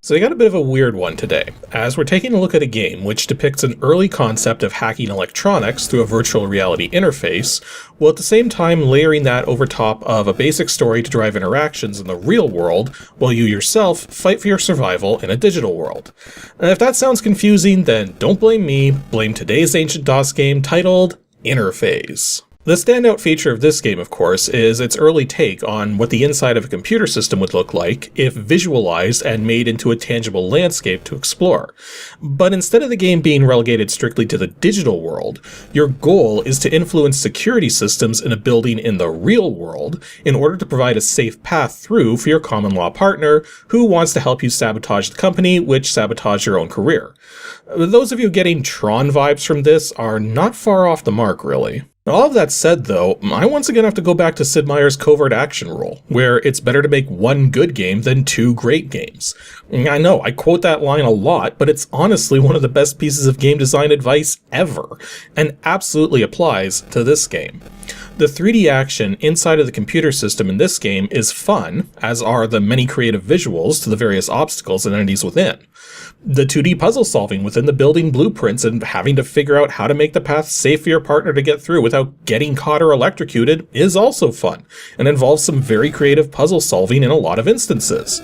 So I got a bit of a weird one today, as we're taking a look at a game which depicts an early concept of hacking electronics through a virtual reality interface, while at the same time layering that over top of a basic story to drive interactions in the real world, while you yourself fight for your survival in a digital world. And if that sounds confusing, then don't blame me, blame today's ancient DOS game titled Interphase. The standout feature of this game, of course, is its early take on what the inside of a computer system would look like if visualized and made into a tangible landscape to explore. But instead of the game being relegated strictly to the digital world, your goal is to influence security systems in a building in the real world in order to provide a safe path through for your common law partner who wants to help you sabotage the company, which sabotage your own career. Those of you getting Tron vibes from this are not far off the mark, really. All of that said, though, I once again have to go back to Sid Meier's covert action rule, where it's better to make one good game than two great games. I know, I quote that line a lot, but it's honestly one of the best pieces of game design advice ever, and absolutely applies to this game. The 3D action inside of the computer system in this game is fun, as are the many creative visuals to the various obstacles and entities within. The 2D puzzle solving within the building blueprints and having to figure out how to make the path safe for your partner to get through without getting caught or electrocuted is also fun, and involves some very creative puzzle solving in a lot of instances.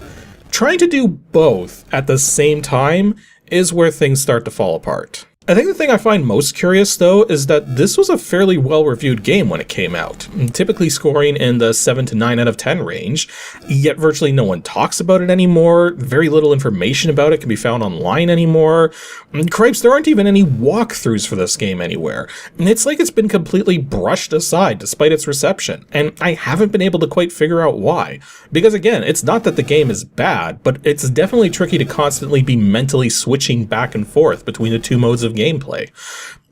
Trying to do both at the same time is where things start to fall apart. I think the thing I find most curious, though, is that this was a fairly well-reviewed game when it came out, typically scoring in the 7 to 9 out of 10 range, yet virtually no one talks about it anymore, very little information about it can be found online anymore. Cripes, there aren't even any walkthroughs for this game anywhere, and it's like it's been completely brushed aside despite its reception, and I haven't been able to quite figure out why. Because again, it's not that the game is bad, but it's definitely tricky to constantly be mentally switching back and forth between the two modes of gameplay.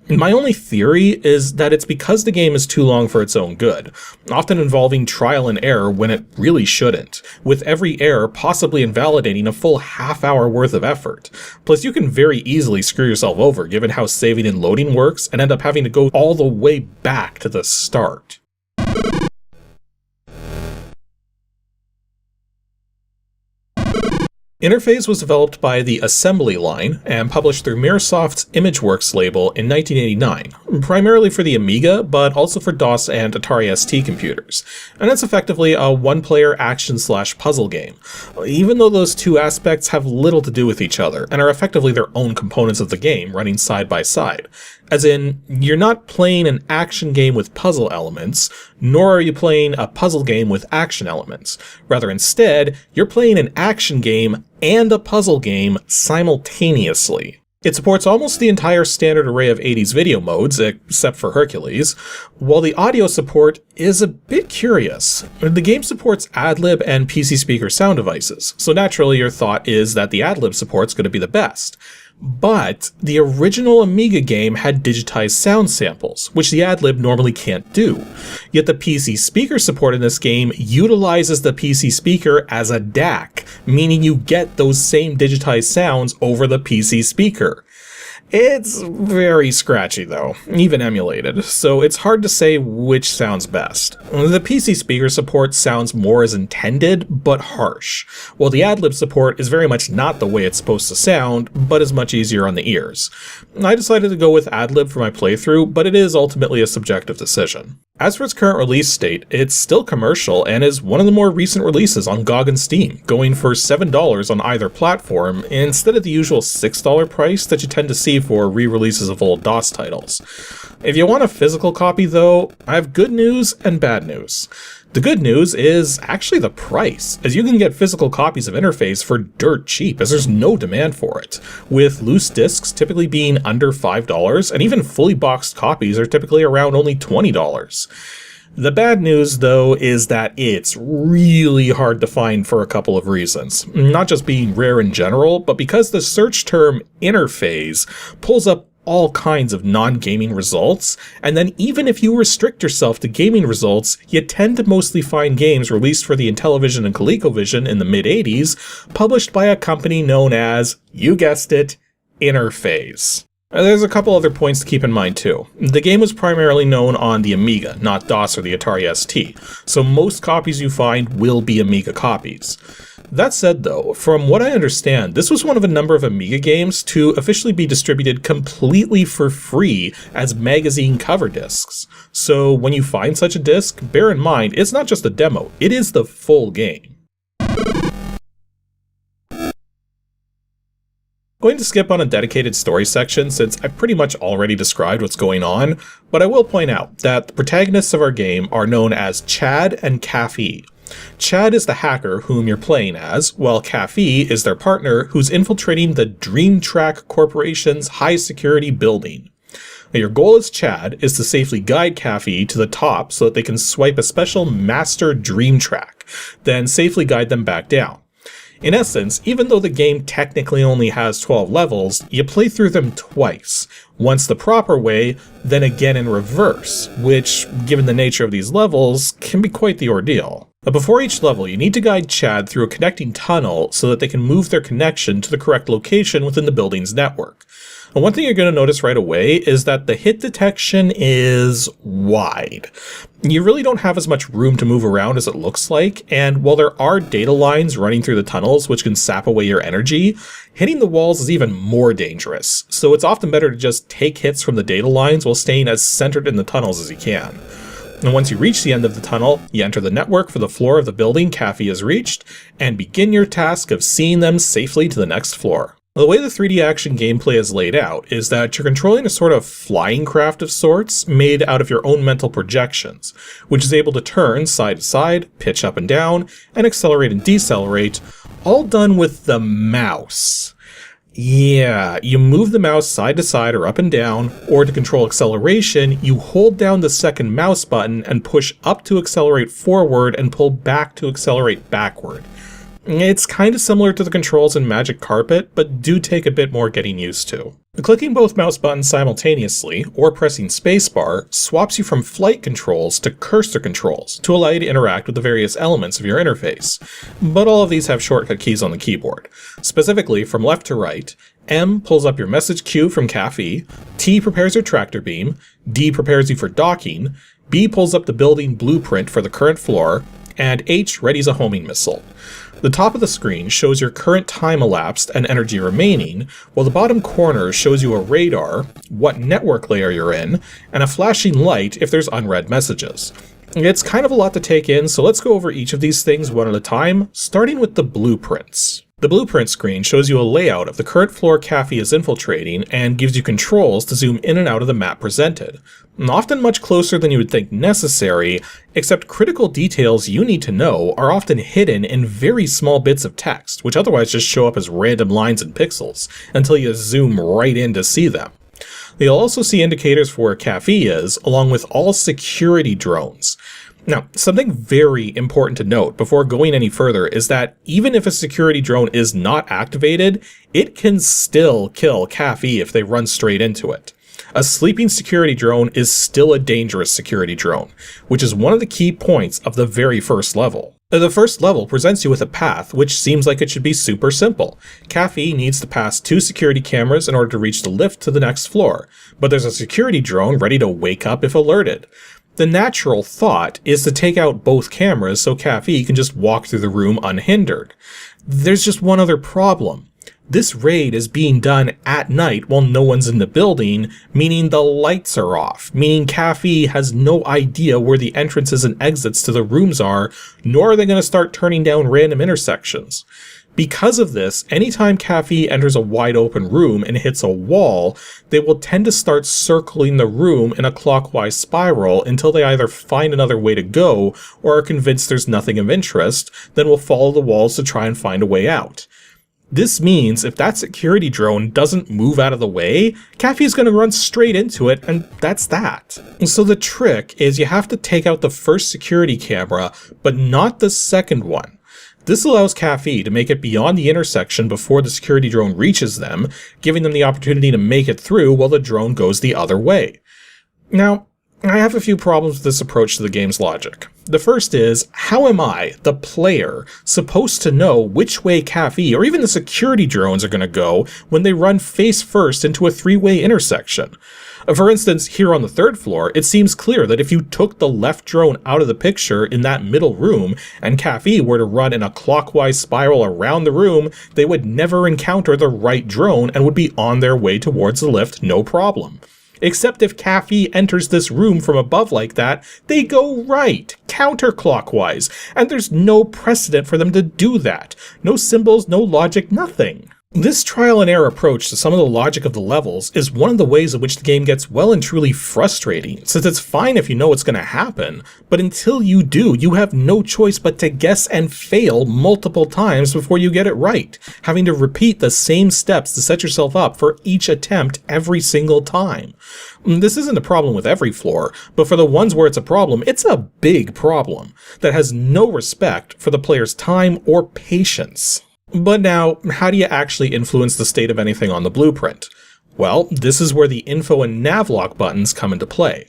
My only theory is that it's because the game is too long for its own good, often involving trial and error when it really shouldn't, with every error possibly invalidating a full half-hour worth of effort. Plus, you can very easily screw yourself over given how saving and loading works and end up having to go all the way back to the start. Interphase was developed by the Assembly line and published through Mirrorsoft's ImageWorks label in 1989, primarily for the Amiga, but also for DOS and Atari ST computers. And it's effectively a one-player action/puzzle game, even though those two aspects have little to do with each other and are effectively their own components of the game running side by side. As in, you're not playing an action game with puzzle elements, nor are you playing a puzzle game with action elements. Rather, instead, you're playing an action game and a puzzle game simultaneously. It supports almost the entire standard array of 80s video modes, except for Hercules, while the audio support is a bit curious. The game supports AdLib and PC speaker sound devices, so naturally your thought is that the AdLib support's going to be the best. But the original Amiga game had digitized sound samples, which the AdLib normally can't do. Yet the PC speaker support in this game utilizes the PC speaker as a DAC, meaning you get those same digitized sounds over the PC speaker. It's very scratchy though, even emulated, so it's hard to say which sounds best. The PC speaker support sounds more as intended, but harsh, while the AdLib support is very much not the way it's supposed to sound, but is much easier on the ears. I decided to go with AdLib for my playthrough, but it is ultimately a subjective decision. As for its current release state, it's still commercial and is one of the more recent releases on GOG and Steam, going for $7 on either platform instead of the usual $6 price that you tend to see for re-releases of old DOS titles. If you want a physical copy though, I have good news and bad news. The good news is actually the price, as you can get physical copies of Interphase for dirt cheap, as there's no demand for it, with loose discs typically being under $5, and even fully boxed copies are typically around only $20. The bad news, though, is that it's really hard to find for a couple of reasons. Not just being rare in general, but because the search term Interphase pulls up all kinds of non-gaming results, and then even if you restrict yourself to gaming results, you tend to mostly find games released for the Intellivision and ColecoVision in the mid-80s, published by a company known as, you guessed it, Interphase. There's a couple other points to keep in mind too. The game was primarily known on the Amiga, not DOS or the Atari ST, so most copies you find will be Amiga copies. That said though, from what I understand, this was one of a number of Amiga games to officially be distributed completely for free as magazine cover discs. So when you find such a disc, bear in mind it's not just a demo, it is the full game. Going to skip on a dedicated story section since I pretty much already described what's going on, but I will point out that the protagonists of our game are known as Chad and Caffey. Chad is the hacker whom you're playing as, while Caffey is their partner who's infiltrating the Dreamtrack Corporation's high-security building. Now, your goal as Chad is to safely guide Caffey to the top so that they can swipe a special master Dreamtrack, then safely guide them back down. In essence, even though the game technically only has 12 levels, you play through them twice, once the proper way, then again in reverse, which, given the nature of these levels, can be quite the ordeal. But before each level, you need to guide Chad through a connecting tunnel so that they can move their connection to the correct location within the building's network. And one thing you're going to notice right away is that the hit detection is wide. You really don't have as much room to move around as it looks like, and while there are data lines running through the tunnels which can sap away your energy, hitting the walls is even more dangerous, so it's often better to just take hits from the data lines while staying as centered in the tunnels as you can. And once you reach the end of the tunnel, you enter the network for the floor of the building Caffey has reached, and begin your task of seeing them safely to the next floor. The way the 3D action gameplay is laid out is that you're controlling a sort of flying craft of sorts made out of your own mental projections, which is able to turn side to side, pitch up and down, and accelerate and decelerate, all done with the mouse. Yeah, you move the mouse side to side or up and down, or to control acceleration, you hold down the second mouse button and push up to accelerate forward and pull back to accelerate backward. It's kind of similar to the controls in Magic Carpet, but do take a bit more getting used to. Clicking both mouse buttons simultaneously, or pressing spacebar, swaps you from flight controls to cursor controls to allow you to interact with the various elements of your interface. But all of these have shortcut keys on the keyboard. Specifically, from left to right, M pulls up your message queue from Caffey, T prepares your tractor beam, D prepares you for docking, B pulls up the building blueprint for the current floor, and H readies a homing missile. The top of the screen shows your current time elapsed and energy remaining, while the bottom corner shows you a radar, what network layer you're in, and a flashing light if there's unread messages. It's kind of a lot to take in, so let's go over each of these things one at a time, starting with the blueprints. The blueprint screen shows you a layout of the current floor Caffey is infiltrating and gives you controls to zoom in and out of the map presented. Often much closer than you would think necessary, except critical details you need to know are often hidden in very small bits of text, which otherwise just show up as random lines and pixels, until you zoom right in to see them. You'll also see indicators for where Caffey is, along with all security drones. Now, something very important to note before going any further is that even if a security drone is not activated, it can still kill Caffey if they run straight into it. A sleeping security drone is still a dangerous security drone, which is one of the key points of the very first level. The first level presents you with a path which seems like it should be super simple. Caffey needs to pass 2 security cameras in order to reach the lift to the next floor, but there's a security drone ready to wake up if alerted. The natural thought is to take out both cameras so Caffey can just walk through the room unhindered. There's just one other problem. This raid is being done at night while no one's in the building, meaning the lights are off, meaning Caffey has no idea where the entrances and exits to the rooms are, nor are they going to start turning down random intersections. Because of this, anytime Caffey enters a wide open room and hits a wall, they will tend to start circling the room in a clockwise spiral until they either find another way to go or are convinced there's nothing of interest, then will follow the walls to try and find a way out. This means if that security drone doesn't move out of the way, Caffey's going to run straight into it, and that's that. And so the trick is you have to take out the first security camera, but not the second one. This allows Caffey to make it beyond the intersection before the security drone reaches them, giving them the opportunity to make it through while the drone goes the other way. Now, I have a few problems with this approach to the game's logic. The first is, how am I, the player, supposed to know which way CAFE or even the security drones are going to go when they run face first into a three-way intersection? For instance, here on the third floor, it seems clear that if you took the left drone out of the picture in that middle room, and CAFE were to run in a clockwise spiral around the room, they would never encounter the right drone and would be on their way towards the lift no problem. Except if CAFE enters this room from above like that, they go right, counterclockwise, and there's no precedent for them to do that. No symbols, no logic, nothing. This trial and error approach to some of the logic of the levels is one of the ways in which the game gets well and truly frustrating, since it's fine if you know what's going to happen, but until you do, you have no choice but to guess and fail multiple times before you get it right, having to repeat the same steps to set yourself up for each attempt every single time. This isn't a problem with every floor, but for the ones where it's a problem, it's a big problem that has no respect for the player's time or patience. But now, how do you actually influence the state of anything on the blueprint? Well, this is where the info and navlock buttons come into play.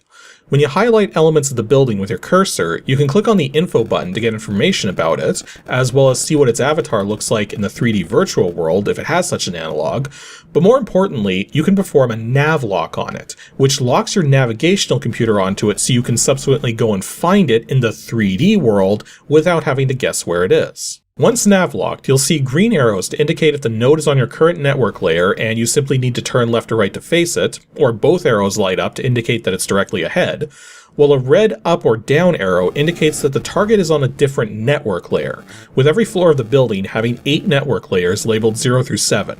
When you highlight elements of the building with your cursor, you can click on the info button to get information about it, as well as see what its avatar looks like in the 3D virtual world if it has such an analog. But more importantly, you can perform a navlock on it, which locks your navigational computer onto it so you can subsequently go and find it in the 3D world without having to guess where it is. Once navlocked, you'll see green arrows to indicate if the node is on your current network layer and you simply need to turn left or right to face it, or both arrows light up to indicate that it's directly ahead, while a red up or down arrow indicates that the target is on a different network layer, with every floor of the building having 8 network layers labeled 0 through 7.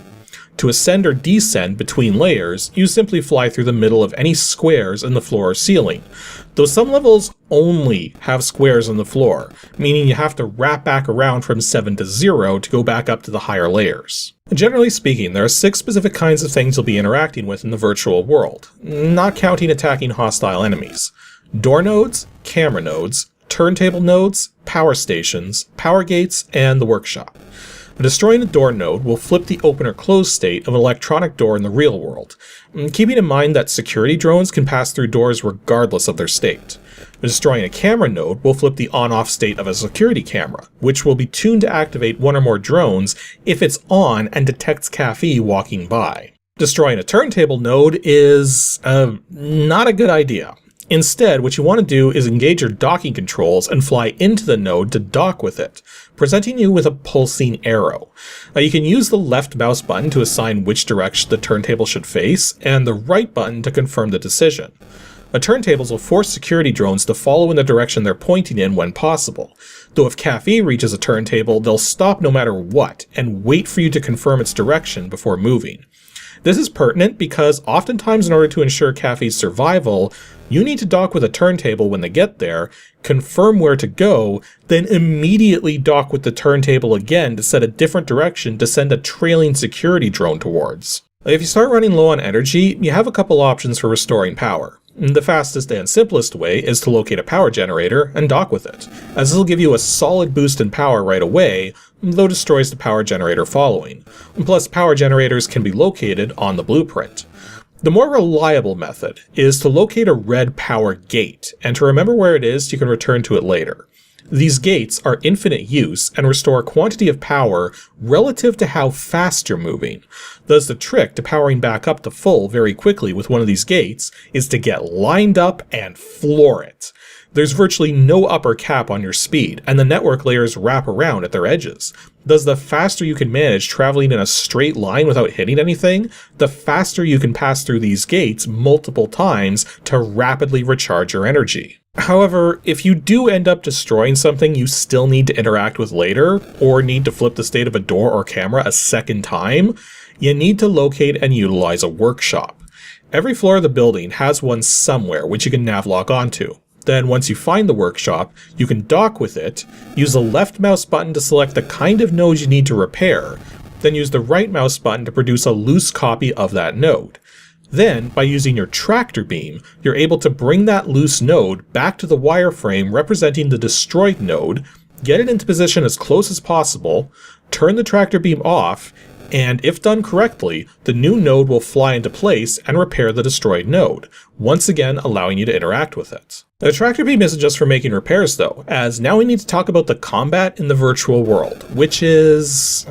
To ascend or descend between layers, you simply fly through the middle of any squares in the floor or ceiling, though some levels only have squares on the floor, meaning you have to wrap back around from 7 to 0 to go back up to the higher layers. Generally speaking, there are 6 specific kinds of things you'll be interacting with in the virtual world, not counting attacking hostile enemies. Door nodes, camera nodes, turntable nodes, power stations, power gates, and the workshop. Destroying a door node will flip the open or closed state of an electronic door in the real world, keeping in mind that security drones can pass through doors regardless of their state. Destroying a camera node will flip the on-off state of a security camera, which will be tuned to activate one or more drones if it's on and detects CAFE walking by. Destroying a turntable node is not a good idea. Instead, what you want to do is engage your docking controls and fly into the node to dock with it, presenting you with a pulsing arrow. Now, you can use the left mouse button to assign which direction the turntable should face, and the right button to confirm the decision. The turntables will force security drones to follow in the direction they're pointing in when possible, though if CAFE reaches a turntable, they'll stop no matter what and wait for you to confirm its direction before moving. This is pertinent because oftentimes in order to ensure CAFE's survival, you need to dock with a turntable when they get there, confirm where to go, then immediately dock with the turntable again to set a different direction to send a trailing security drone towards. If you start running low on energy, you have a couple options for restoring power. The fastest and simplest way is to locate a power generator and dock with it, as this will give you a solid boost in power right away, though destroys the power generator following. Plus, power generators can be located on the blueprint. The more reliable method is to locate a red power gate, and to remember where it is, you can return to it later. These gates are infinite use and restore a quantity of power relative to how fast you're moving. Thus, the trick to powering back up to full very quickly with one of these gates is to get lined up and floor it. There's virtually no upper cap on your speed, and the network layers wrap around at their edges. Thus, the faster you can manage traveling in a straight line without hitting anything, the faster you can pass through these gates multiple times to rapidly recharge your energy. However, if you do end up destroying something you still need to interact with later, or need to flip the state of a door or camera a second time, you need to locate and utilize a workshop. Every floor of the building has one somewhere which you can navlock onto. Then once you find the workshop, you can dock with it, use the left mouse button to select the kind of node you need to repair, then use the right mouse button to produce a loose copy of that node. Then, by using your tractor beam, you're able to bring that loose node back to the wireframe representing the destroyed node, get it into position as close as possible, turn the tractor beam off, and if done correctly, the new node will fly into place and repair the destroyed node, once again allowing you to interact with it. The tractor beam isn't just for making repairs though, as now we need to talk about the combat in the virtual world, which is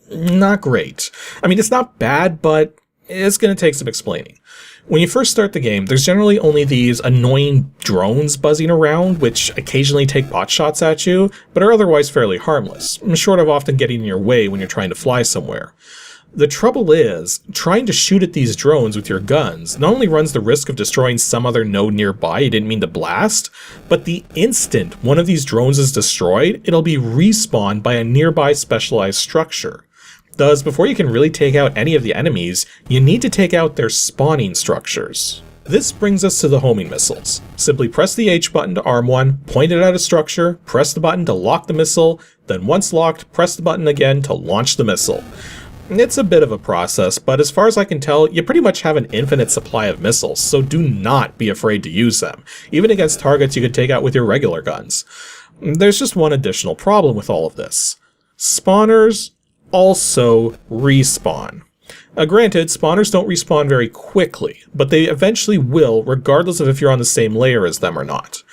not great. I mean, it's not bad, but it's going to take some explaining. When you first start the game, there's generally only these annoying drones buzzing around, which occasionally take pot shots at you, but are otherwise fairly harmless, short of often getting in your way when you're trying to fly somewhere. The trouble is, trying to shoot at these drones with your guns not only runs the risk of destroying some other node nearby you didn't mean to blast, but the instant one of these drones is destroyed, it'll be respawned by a nearby specialized structure. Thus, before you can really take out any of the enemies, you need to take out their spawning structures. This brings us to the homing missiles. Simply press the H button to arm one, point it at a structure, press the button to lock the missile, then once locked, press the button again to launch the missile. It's a bit of a process, but as far as I can tell, you pretty much have an infinite supply of missiles, so do not be afraid to use them, even against targets you could take out with your regular guns. There's just one additional problem with all of this. Spawners also respawn. Granted, spawners don't respawn very quickly, but they eventually will, regardless of if you're on the same layer as them or not.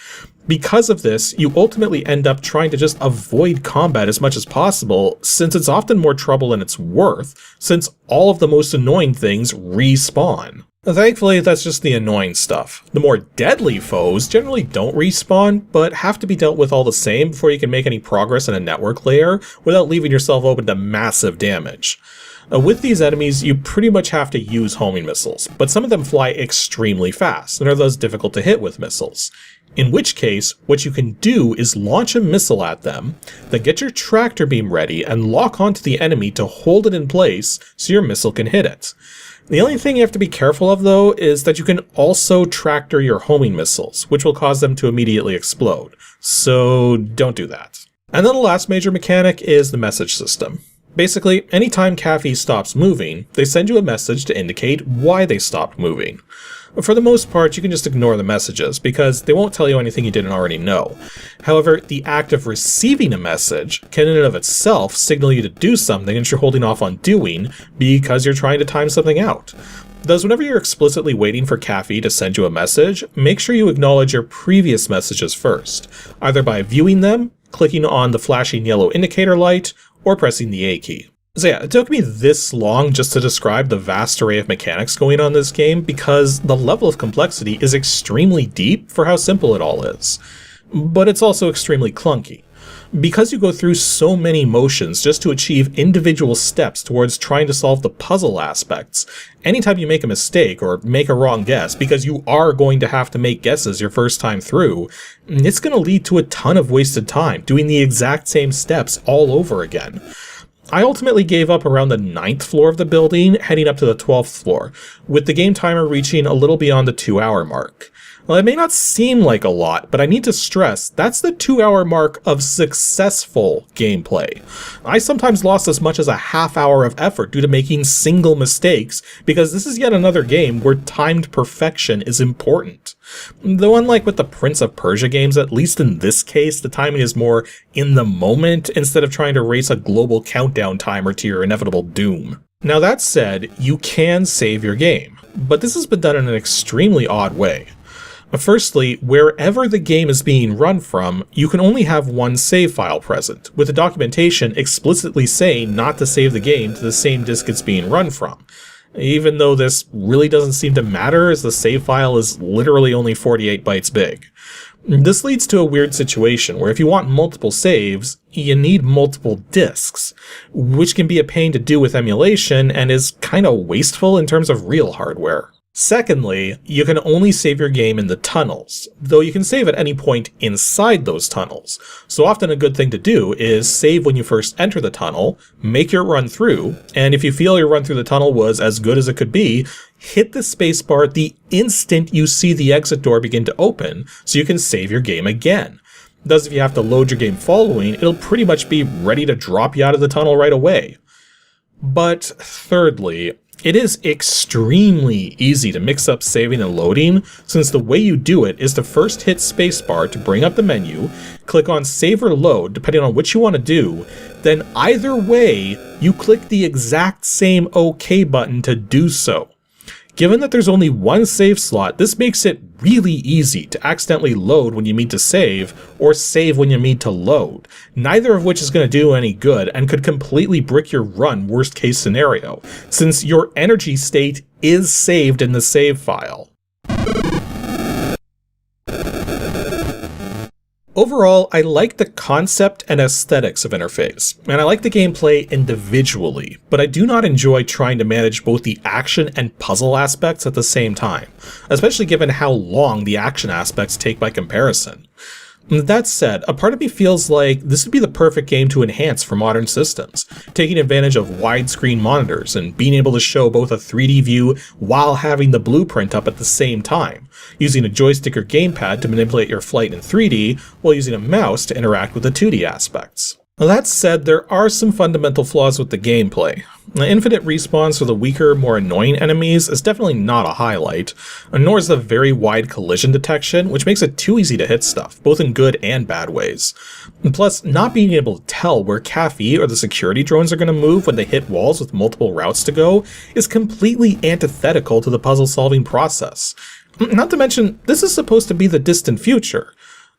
Because of this, you ultimately end up trying to just avoid combat as much as possible, since it's often more trouble than it's worth, since all of the most annoying things respawn. Thankfully, that's just the annoying stuff. The more deadly foes generally don't respawn, but have to be dealt with all the same before you can make any progress in a network layer without leaving yourself open to massive damage. With these enemies, you pretty much have to use homing missiles, but some of them fly extremely fast and are thus difficult to hit with missiles. In which case, what you can do is launch a missile at them, then get your tractor beam ready and lock onto the enemy to hold it in place so your missile can hit it. The only thing you have to be careful of though is that you can also tractor your homing missiles, which will cause them to immediately explode, so don't do that. And then the last major mechanic is the message system. Basically, anytime Caffey stops moving, they send you a message to indicate why they stopped moving. For the most part, you can just ignore the messages, because they won't tell you anything you didn't already know. However, the act of receiving a message can in and of itself signal you to do something that you're holding off on doing, because you're trying to time something out. Thus, whenever you're explicitly waiting for Caffey to send you a message, make sure you acknowledge your previous messages first, either by viewing them, clicking on the flashing yellow indicator light, or pressing the A key. So yeah, it took me this long just to describe the vast array of mechanics going on in this game because the level of complexity is extremely deep for how simple it all is. But it's also extremely clunky. Because you go through so many motions just to achieve individual steps towards trying to solve the puzzle aspects, anytime you make a mistake or make a wrong guess, because you are going to have to make guesses your first time through, it's going to lead to a ton of wasted time doing the exact same steps all over again. I ultimately gave up around the 9th floor of the building, heading up to the 12th floor, with the game timer reaching a little beyond the 2-hour mark. Well, it may not seem like a lot, but I need to stress that's the 2-hour mark of successful gameplay. I sometimes lost as much as a half hour of effort due to making single mistakes, because this is yet another game where timed perfection is important. Though unlike with the Prince of Persia games, at least in this case, the timing is more in the moment instead of trying to race a global countdown timer to your inevitable doom. Now that said, you can save your game, but this has been done in an extremely odd way. Firstly, wherever the game is being run from, you can only have one save file present, with the documentation explicitly saying not to save the game to the same disk it's being run from. Even though this really doesn't seem to matter, as the save file is literally only 48 bytes big. This leads to a weird situation where if you want multiple saves, you need multiple disks, which can be a pain to do with emulation and is kinda wasteful in terms of real hardware. Secondly, you can only save your game in the tunnels, though you can save at any point inside those tunnels. So often a good thing to do is save when you first enter the tunnel, make your run through, and if you feel your run through the tunnel was as good as it could be, hit the spacebar the instant you see the exit door begin to open, so you can save your game again. Thus, if you have to load your game following, it'll pretty much be ready to drop you out of the tunnel right away. But thirdly, it is extremely easy to mix up saving and loading, since the way you do it is to first hit spacebar to bring up the menu, click on save or load depending on which you want to do, then either way, you click the exact same OK button to do so. Given that there's only one save slot, this makes it really easy to accidentally load when you mean to save, or save when you mean to load, neither of which is going to do any good and could completely brick your run worst case scenario, since your energy state is saved in the save file. Overall, I like the concept and aesthetics of Interphase, and I like the gameplay individually, but I do not enjoy trying to manage both the action and puzzle aspects at the same time, especially given how long the action aspects take by comparison. That said, a part of me feels like this would be the perfect game to enhance for modern systems, taking advantage of widescreen monitors and being able to show both a 3D view while having the blueprint up at the same time, using a joystick or gamepad to manipulate your flight in 3D while using a mouse to interact with the 2D aspects. That said, there are some fundamental flaws with the gameplay. The infinite respawns for the weaker, more annoying enemies is definitely not a highlight, nor is the very wide collision detection, which makes it too easy to hit stuff, both in good and bad ways. And plus, not being able to tell where Cafe or the security drones are going to move when they hit walls with multiple routes to go is completely antithetical to the puzzle-solving process. Not to mention, this is supposed to be the distant future.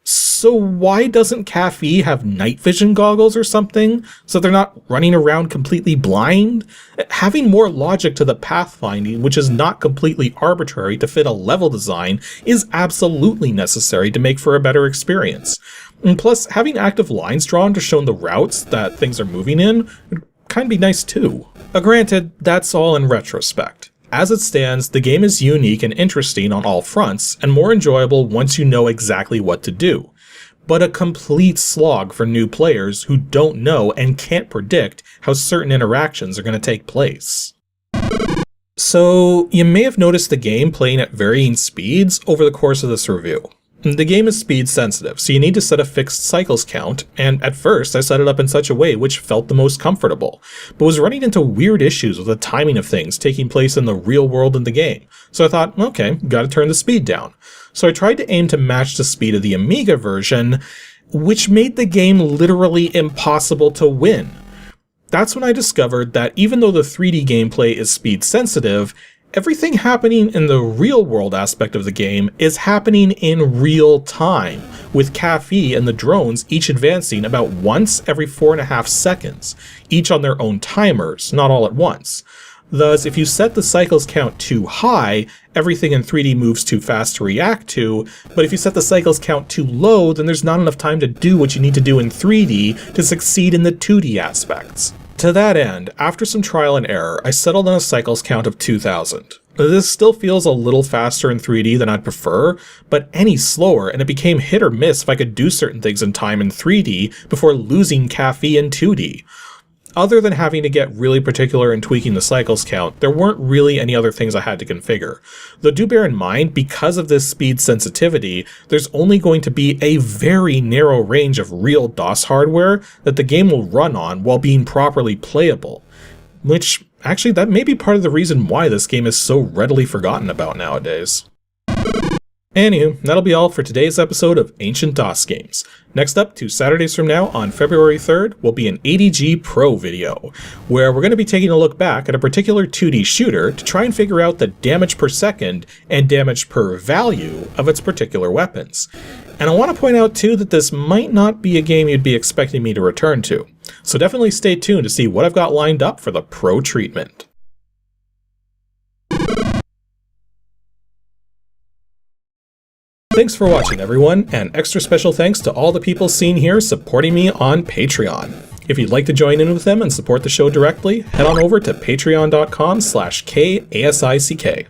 So why doesn't Cafe have night vision goggles or something, so they're not running around completely blind? Having more logic to the pathfinding, which is not completely arbitrary to fit a level design, is absolutely necessary to make for a better experience. And plus, having active lines drawn to show the routes that things are moving in would kind of be nice too. But granted, that's all in retrospect. As it stands, the game is unique and interesting on all fronts, and more enjoyable once you know exactly what to do. But a complete slog for new players who don't know and can't predict how certain interactions are going to take place. So, you may have noticed the game playing at varying speeds over the course of this review. The game is speed sensitive, so you need to set a fixed cycles count, and at first I set it up in such a way which felt the most comfortable, but was running into weird issues with the timing of things taking place in the real world in the game, so I thought, okay, gotta turn the speed down. So I tried to aim to match the speed of the Amiga version, which made the game literally impossible to win. That's when I discovered that even though the 3D gameplay is speed sensitive, everything happening in the real-world aspect of the game is happening in real time, with Cafe and the drones each advancing about once every 4.5 seconds, each on their own timers, not all at once. Thus, if you set the cycles count too high, everything in 3D moves too fast to react to, but if you set the cycles count too low, then there's not enough time to do what you need to do in 3D to succeed in the 2D aspects. To that end, after some trial and error, I settled on a cycles count of 2000. This still feels a little faster in 3D than I'd prefer, but any slower, and it became hit or miss if I could do certain things in time in 3D before losing Cafe in 2D. Other than having to get really particular and tweaking the cycles count, there weren't really any other things I had to configure. Though do bear in mind, because of this speed sensitivity, there's only going to be a very narrow range of real DOS hardware that the game will run on while being properly playable. Which, actually, that may be part of the reason why this game is so readily forgotten about nowadays. Anywho, that'll be all for today's episode of Ancient DOS Games. Next up, 2 Saturdays from now, on February 3rd, will be an ADG Pro video, where we're going to be taking a look back at a particular 2D shooter to try and figure out the damage per second and damage per value of its particular weapons. And I want to point out too that this might not be a game you'd be expecting me to return to, so definitely stay tuned to see what I've got lined up for the Pro treatment. Thanks for watching, everyone, and extra special thanks to all the people seen here supporting me on Patreon. If you'd like to join in with them and support the show directly, head on over to patreon.com/KASICK.